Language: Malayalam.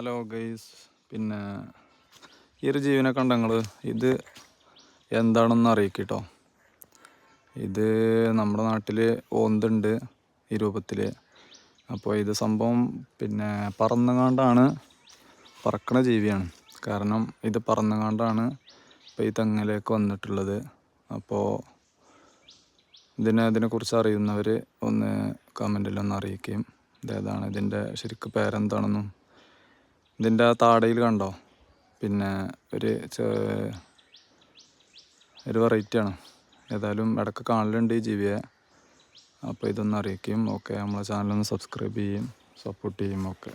ഹലോ ഗൈസ്, പിന്നെ ഈ ഒരു ജീവനെ കണ്ട നിങ്ങൾ ഇത് എന്താണെന്ന് അറിയിക്കട്ടോ. ഇത് നമ്മുടെ നാട്ടിൽ ഓന്തുണ്ട് ഈ രൂപത്തിൽ. അപ്പോൾ ഇത് സംഭവം പിന്നെ പറക്കണ ജീവിയാണ്. കാരണം ഇത് പറന്നുകൊണ്ടാണ് ഇപ്പോൾ ഈ തെങ്ങിലേക്ക് വന്നിട്ടുള്ളത്. അപ്പോൾ ഇതിനെക്കുറിച്ച് അറിയുന്നവർ ഒന്ന് കമൻറ്റിലൊന്ന് അറിയിക്കുകയും ഇതേതാണ് ഇതിൻ്റെ ശരിക്കും പേരെന്താണെന്നും. ഇതിൻ്റെ ആ താടയിൽ കണ്ടോ, പിന്നെ ഒരു വെറൈറ്റിയാണ്. ഏതായാലും ഇടയ്ക്ക് കാണലുണ്ട് ഈ ജീവിയെ. അപ്പോൾ ഇതൊന്ന് അറിയിക്കും. ഓക്കെ, നമ്മളെ ചാനലൊന്ന് സബ്സ്ക്രൈബ് ചെയ്യും, സപ്പോർട്ട് ചെയ്യും. ഓക്കെ.